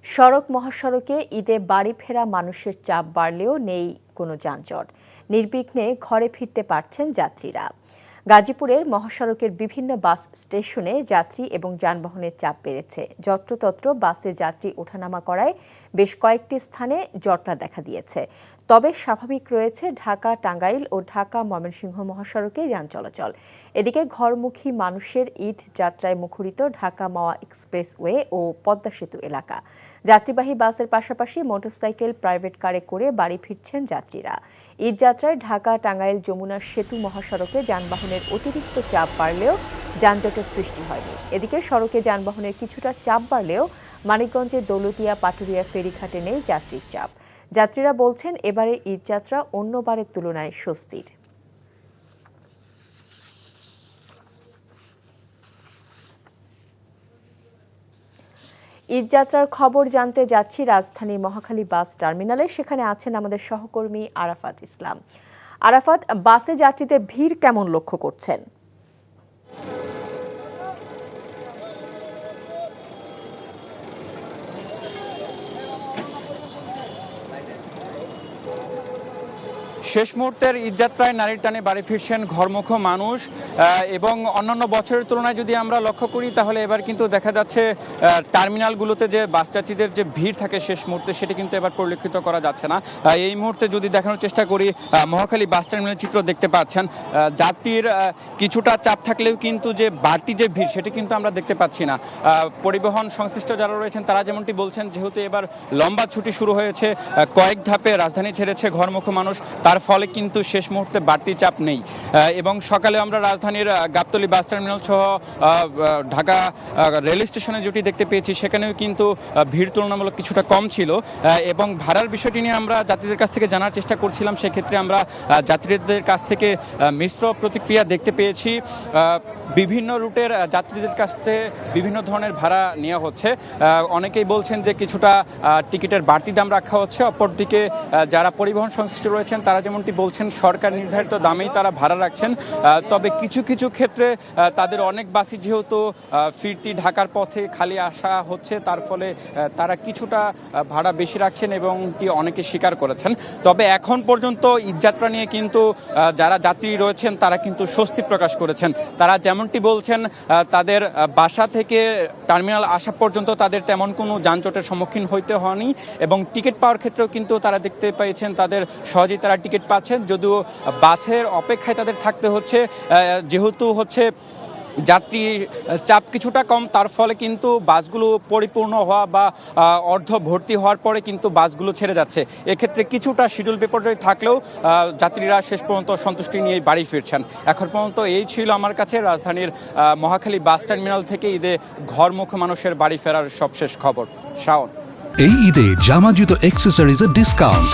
সড়ক মহাসড়কে ঈদে বাড়ি ফেরা মানুষের চাপ বাড়লেও নেই কোনো যানজট। নির্বিঘ্নে ঘরে ফিরতে পারছেন যাত্রীরা। গাজীপুরের মহাসড়কের বিভিন্ন বাস স্টেশনে যাত্রী এবং যানবাহনের চাপ বেড়েছে। যত্রতত্র বাসে যাত্রী ওঠানামা করায় বেশ কয়েকটি স্থানে জটলা দেখা দিয়েছে। তবে স্বাভাবিক রয়েছে ঢাকা টাঙ্গাইল ও ঢাকা ময়মনসিংহ মহাসড়কে যান চলাচল। এদিকে ঘরমুখী মানুষের ঈদ যাত্রায় মুখরিত ঢাকা মাওয়া এক্সপ্রেসওয়ে ও পদ্মা সেতু এলাকা। যাত্রীবাহী বাসের পাশাপাশি মোটরসাইকেল, প্রাইভেট কারে করে বাড়ি ফিরছেন যাত্রীরা। ঈদ যাত্রায় ঢাকা টাঙ্গাইল যমুনা সেতু মহাসড়কে যানবাহনের অতিরিক্ত চাপ বাড়লেও যানজটের সৃষ্টি হয়নি। এদিকে সড়কে যানবাহনের কিছুটা চাপ বাড়লেও মানিকগঞ্জের দৌলতিয়া পাটুরিয়া ফেরিঘাটে নেই যাত্রীর চাপ। যাত্রীরা বলছেন এবারের ঈদ যাত্রা অন্যবারের তুলনায় স্বস্তির। ঈদযাত্রার খবর জানতে যাচ্ছি রাজধানীর মহাখালী বাস টার্মিনালে। সেখানে আছেন আমাদের সহকর্মী আরাফাত ইসলাম। আরাফাত, বাসে যাত্রীদের ভিড় কেমন লক্ষ্য করছেন? শেষ মুহূর্তের ঈদযাত্রায় নারীর টানে বাড়ি ফিরছেন ঘরমুখ মানুষ এবং অন্যান্য বছরের তুলনায় যদি আমরা লক্ষ্য করি তাহলে এবার কিন্তু দেখা যাচ্ছে টার্মিনালগুলোতে যে বাস যাত্রীদের যে ভিড় থাকে শেষ মুহূর্তে সেটি কিন্তু এবার পরিলক্ষিত করা যাচ্ছে না। এই মুহূর্তে যদি দেখানোর চেষ্টা করি, মহাখালী বাস টার্মিনালের চিত্র দেখতে পাচ্ছেন। যাত্রীর কিছুটা চাপ থাকলেও কিন্তু যে বাড়তি যে ভিড় সেটি কিন্তু আমরা দেখতে পাচ্ছি না। পরিবহন সংশ্লিষ্ট যারা রয়েছেন তারা যেমনটি বলছেন, যেহেতু এবার লম্বা ছুটি শুরু হয়েছে, কয়েক ধাপে রাজধানী ছেড়েছে ঘরমুখ মানুষ, তার ফলে কিন্তু শেষ মুহূর্তে বাড়তি চাপ নেই। এবং সকালে আমরা রাজধানীর গাবতলী বাস টার্মিনাল সহ ঢাকা রেল স্টেশনে যেটি দেখতে পেয়েছি সেখানেও কিন্তু ভিড় তুলনামূলক কিছুটা কম ছিল। এবং ভাড়ার বিষয়টি নিয়ে আমরা যাত্রীদের কাছ থেকে জানার চেষ্টা করছিলাম। সেক্ষেত্রে আমরা যাত্রীদের কাছ থেকে মিশ্র প্রতিক্রিয়া দেখতে পেয়েছি। বিভিন্ন রুটের যাত্রীদের কাছ থেকে বিভিন্ন ধরনের ভাড়া নেওয়া হচ্ছে। অনেকেই বলছেন যে কিছুটা টিকিটের বাড়তি দাম রাখা হচ্ছে। অপরদিকে যারা পরিবহন সংশ্লিষ্ট রয়েছেন তারা যেমনটি বলছেন সরকার নির্ধারিত দামেই তারা ভাড়া রাখছেন। তবে কিছু কিছু ক্ষেত্রে তাদের অনেক বাসই যেহেতু ফিরতি ঢাকার পথে খালি আসা হচ্ছে, তার ফলে তারা কিছুটা ভাড়া বেশি রাখছেন এবং অনেকে স্বীকার করেছেন। তবে এখন পর্যন্ত ঈদযাত্রা নিয়ে কিন্তু যারা যাত্রী রয়েছেন তারা কিন্তু স্বস্তি প্রকাশ করেছেন। তারা যেমনটি বলছেন তাদের বাসা থেকে টার্মিনাল আসা পর্যন্ত তাদের তেমন কোনো যানজটের সম্মুখীন হইতে হয়নি এবং টিকিট পাওয়ার ক্ষেত্রেও কিন্তু তারা দেখতে পেয়েছেন তাদের সহজেই তারা টিকিট পাচ্ছেন। যদিও বাসের অপেক্ষায় তাদের থাকতে হচ্ছে, যেহেতু হচ্ছে যাত্রী চাপ কিছুটা কম, তার ফলে কিন্তু বাসগুলো পরিপূর্ণ হওয়া বা অর্ধ ভর্তি হওয়ার পরে কিন্তু বাসগুলো ছেড়ে যাচ্ছে। এক্ষেত্রে কিছুটা শিডিউল বিপর্যয় থাকলেও যাত্রীরা শেষ পর্যন্ত সন্তুষ্টি নিয়ে বাড়ি ফিরছেন। এখন পর্যন্ত এই ছিল আমার কাছে রাজধানীর মহাখালী বাস টার্মিনাল থেকে ঈদে ঘরমুখ মানুষের বাড়ি ফেরার সবশেষ খবর। শাওন, এই ঈদে জামা জুতো অ্যাক্সেসরিজের ডিসকাউন্ট।